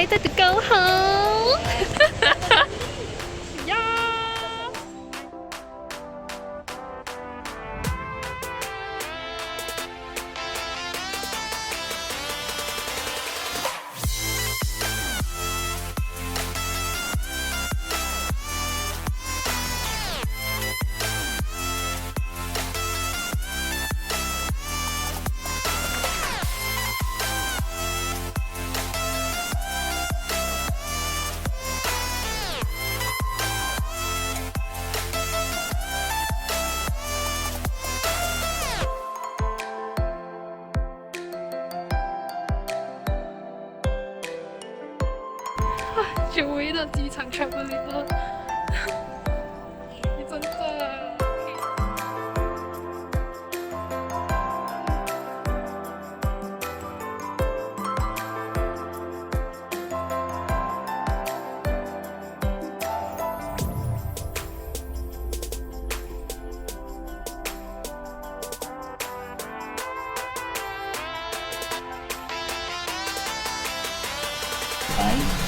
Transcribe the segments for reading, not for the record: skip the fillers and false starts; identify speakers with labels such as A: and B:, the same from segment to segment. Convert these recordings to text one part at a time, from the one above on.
A: excited to go home. Yeah.久违的机场 travelators 你真的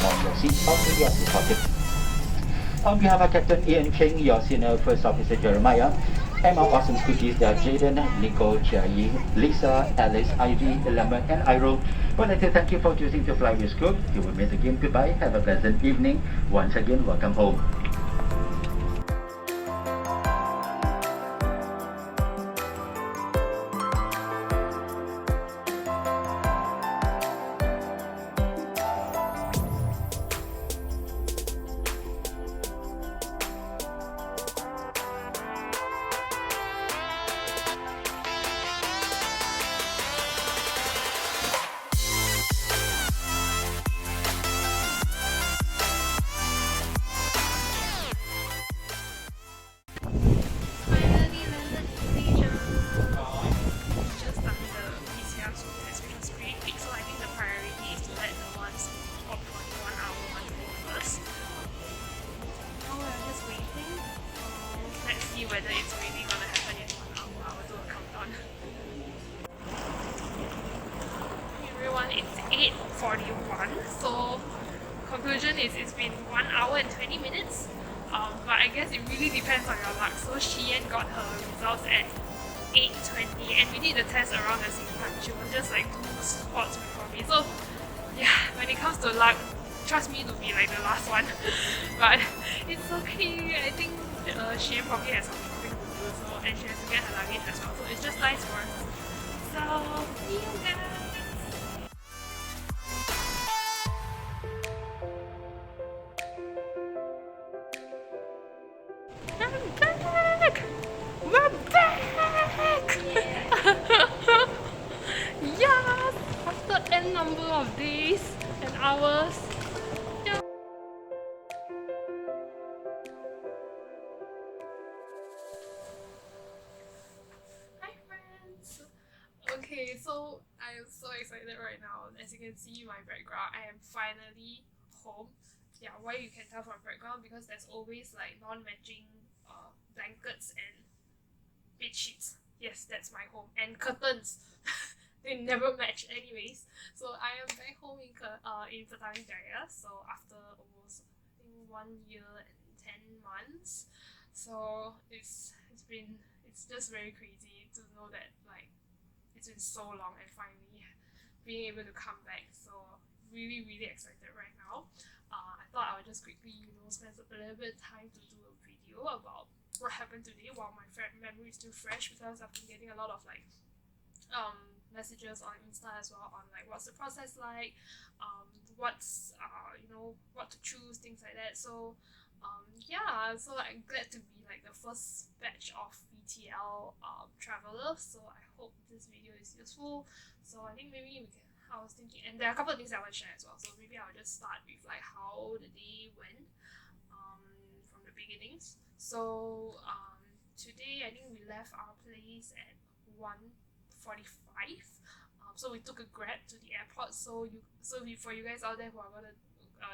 B: on your seat after you are departed. On behalf of Captain Ian King, your Senior First Officer Jeremiah, and our awesome scooties, they are Jaden, Nico, Chiayi, Lisa, Alice, Ivy, Lemon, and Iro. We'd like to thank you for choosing to fly with Scoop. Till we meet again, goodbye. Have a pleasant evening. Once again, welcome home.
A: Finally landed in Malaysia. Just done the PCR test, which was pretty quick, so I think the priority is to let the ones of 1 hour ones go first. Now we're just waiting. Let's see whether it's really gonna happen in 1 hour. I will do a countdown. Hey everyone, it's 8:41, so conclusion is it's been 1 hour and 20 minutes. But I guess it really depends on your luck. So Sheehan got her results at 8:20 and we did the test around the same time. She was just like 2 spots before me. So yeah, when it comes to luck, trust me to be like the last one. But it's okay. I think Sheehan probably has some shopping to do, so, and she has to get her luggage as well. So it's just nice for us. So see you guys. I'm back! We're back! Yes! After n number of days and hours. Yeah. Hi friends! Okay, so I am so excited right now. As you can see in my background, I am finally home. Yeah, why you can tell from background, because there's always like non-matching blankets and bed sheets. Yes, that's my home. And curtains. They never match anyways. So I am back home in Putrajaya. So after almost I think 1 year and 10 months. So it's just very crazy to know that like it's been so long and finally being able to come back. So really excited right now. I thought I would just quickly spend a little bit of time to do a video about what happened today while my memory is still fresh, because I've been getting a lot of like messages on Insta as well on like what's the process like, what's what to choose, things like that. So yeah, so I'm glad to be like the first batch of VTL travelers. So I hope this video is useful. So I think maybe I was thinking, and there are a couple of things I want to share as well. So maybe I'll just start with like how the day went from the beginnings. So today I think we left our place at 1:45. So we took a Grab to the airport. So for you guys out there who are gonna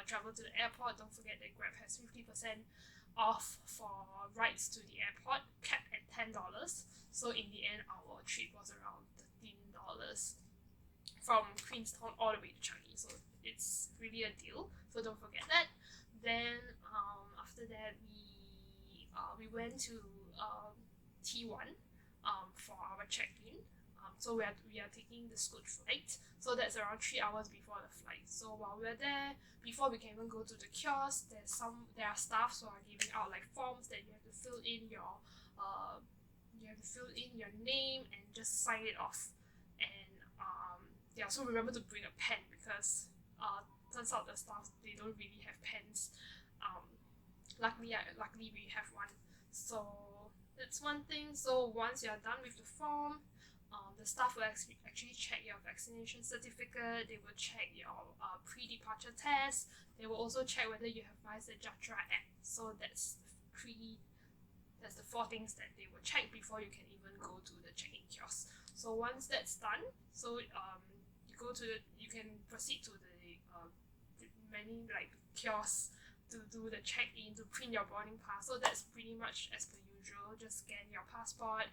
A: travel to the airport, don't forget that Grab has 50% off for rides to the airport, capped at $10. So in the end, our trip was around $13 from Queenstown all the way to Changi, so it's really a deal. So don't forget that. Then after that we went to T1 for our check-in. So we are taking the Scoot flight. So that's around 3 hours before the flight. So while we're there, before we can even go to the kiosk, there are staff who are giving out like forms that you have to fill in your name and just sign it off. And so remember to bring a pen because turns out the staff, they don't really have pens. Luckily we have one. So that's one thing. So once you're done with the form, the staff will actually check your vaccination certificate. They will check your pre-departure test. They will also check whether you have MySejahtera app. So that's the 4 things that they will check before you can even go to the check-in kiosk. So once that's done, so you can proceed to the many like kiosks to do the check-in, to print your boarding pass. So that's pretty much as per usual. Just scan your passport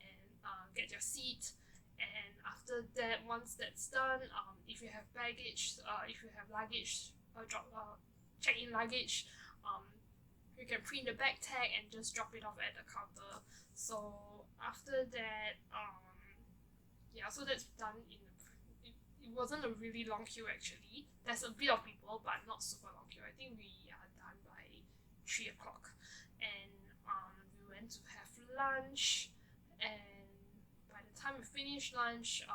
A: and get your seat. And after that, once that's done, if you have baggage, if you have luggage, check-in luggage, you can print the bag tag and just drop it off at the counter. So after that, so that's done it wasn't a really long queue actually. There's a bit of people, but not super long queue. I think we are done by 3 o'clock. And we went to have lunch, and by the time we finished lunch,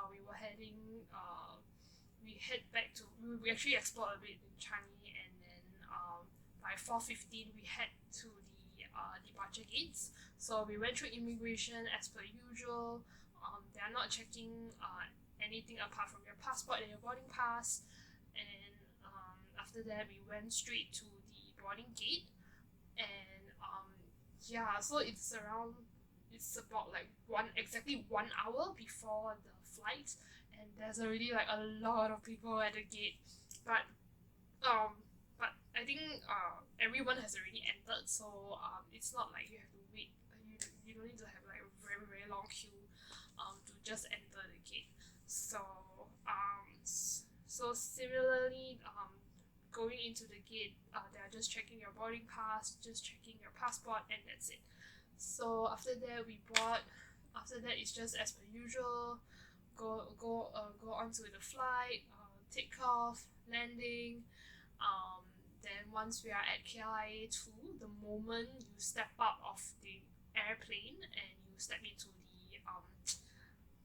A: we actually explored a bit in Changi, and then by 4:15 we head to the departure gates. So we went through immigration as per usual. They are not checking anything apart from your passport and your boarding pass. And after that we went straight to the boarding gate. And so it's about like exactly 1 hour before the flight, and there's already like a lot of people at the gate. But I think everyone has already entered, so it's not like you have to wait. You don't need to have like a very, very long queue to just enter the gate. So similarly, going into the gate, they are just checking your boarding pass, just checking your passport, and that's it. So after that it's just as per usual. Go onto the flight, take off, landing. Then once we are at KLIA 2, the moment you step out of the airplane and you step into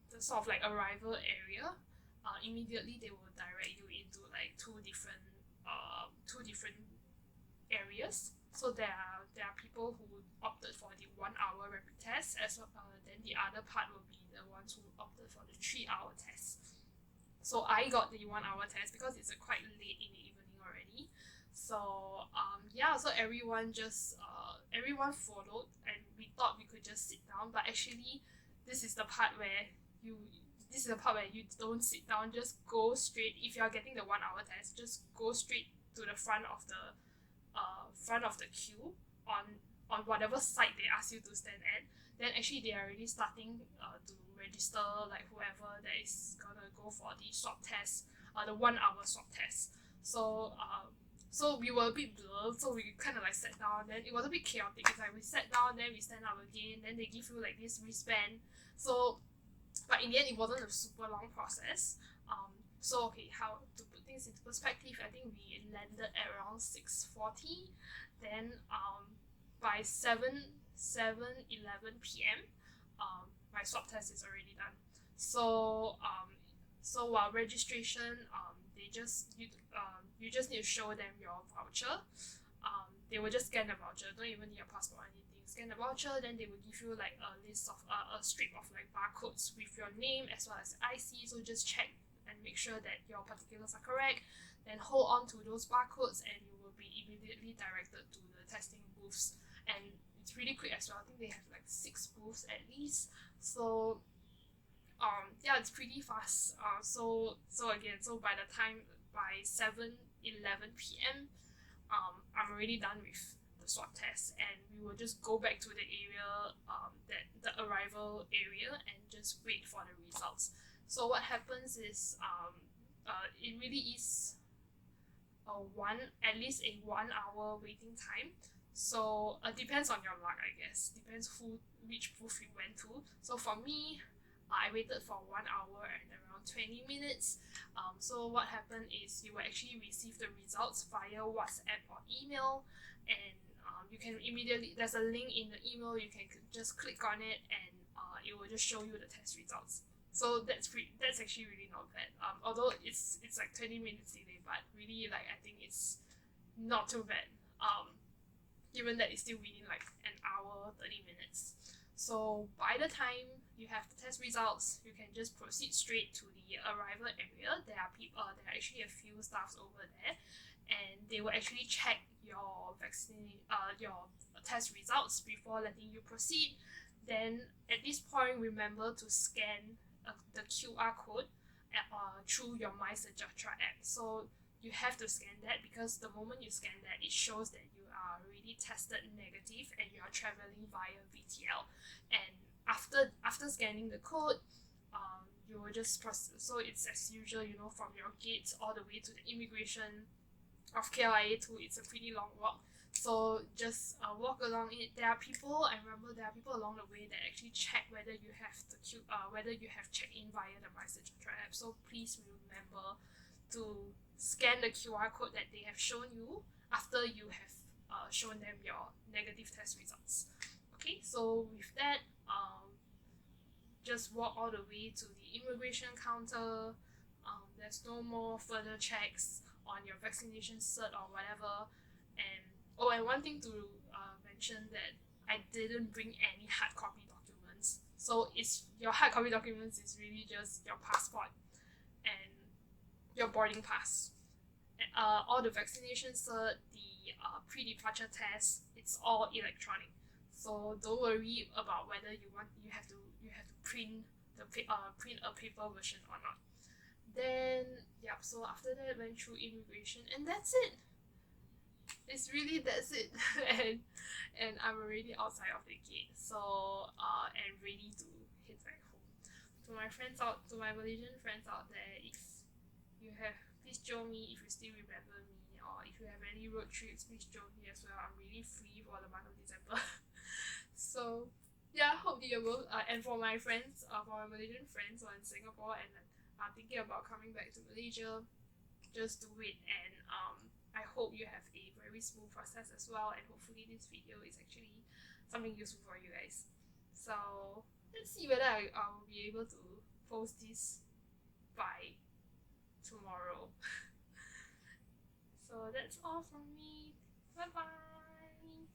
A: the sort of like arrival area, immediately they will direct you into like two different areas. So there are people who opted for the 1 hour rapid test, then the other part will be the ones who opted for the 3-hour test. So I got the 1 hour test because it's quite late in the evening already. So so everyone followed, and we thought we could just sit down, but actually this is the part where you don't sit down. Just go straight. If you are getting the 1 hour test, just go straight to the front of the queue on whatever side they ask you to stand at. Then actually they are already starting to register like whoever that is gonna go for the swab test, the 1 hour swab test. So we were a bit blurred, so we kind of like sat down. Then it was a bit chaotic. It's like we sat down, then we stand up again, then they give you like this wristband. So, but in the end, it wasn't a super long process. So okay, how to put things into perspective? I think we landed at around 6:40. Then by 7:11 p.m. My swab test is already done. So while registration, you just need to show them your voucher. They will just scan the voucher. Don't even need your passport or anything. Scan the voucher, then they will give you like a list of a strip of like barcodes with your name as well as IC. So just check and make sure that your particulars are correct. Then hold on to those barcodes, and you will be immediately directed to the testing booths. And it's really quick as well. I think they have like 6 booths at least. So it's pretty fast. So by 7:11 p.m. I'm already done with the swab test, and we will just go back to the area, the arrival area, and just wait for the results. So what happens is it really is at least a 1 hour waiting time. So depends on your luck, I guess. Depends which booth you went to. So for me, I waited for 1 hour and around 20 minutes. So what happened is you will actually receive the results via WhatsApp or email, and you can immediately, there's a link in the email, you can just click on it and it will just show you the test results. So that's actually really not bad. Although it's like 20 minutes delay, but really I think it's not too bad. Given that it's still within like an hour 30 minutes. So by the time you have the test results, you can just proceed straight to the arrival area. There are actually a few staffs over there, and they will actually check your test results before letting you proceed. Then at this point, remember to scan the QR code through your MySejahtera app. So you have to scan that, because the moment you scan that, it shows that you are already tested negative and you are traveling via VTL. And after scanning the code, you will just process. So it's as usual, from your gate all the way to the immigration of KLIA 2. It's a pretty long walk. So just walk along it. I remember there are people along the way that actually check whether you have checked in via the MySejahtera app. So please remember to scan the QR code that they have shown you after you have shown them your negative test results. Okay, so with that, just walk all the way to the immigration counter. There's no more further checks on your vaccination cert or whatever. And one thing to mention, that I didn't bring any hard copy documents. So your hard copy documents is really just your passport and your boarding pass. All the vaccination cert, the pre-departure test, it's all electronic. So don't worry about whether you have to print a paper version or not. Then so after that, went through immigration, and that's it. That's it. and I'm already outside of the gate, so and ready to head back home. To my Malaysian friends out there, please join me if you still remember me, or if you have any road trips, please join me as well. I'm really free for the month of December. So hope you will. And for my friends, for my Malaysian friends who are in Singapore and are thinking about coming back to Malaysia, just do it. And I hope you have a very smooth process as well. And hopefully this video is actually something useful for you guys. So let's see whether I will be able to post this by tomorrow. So that's all from me. Bye bye.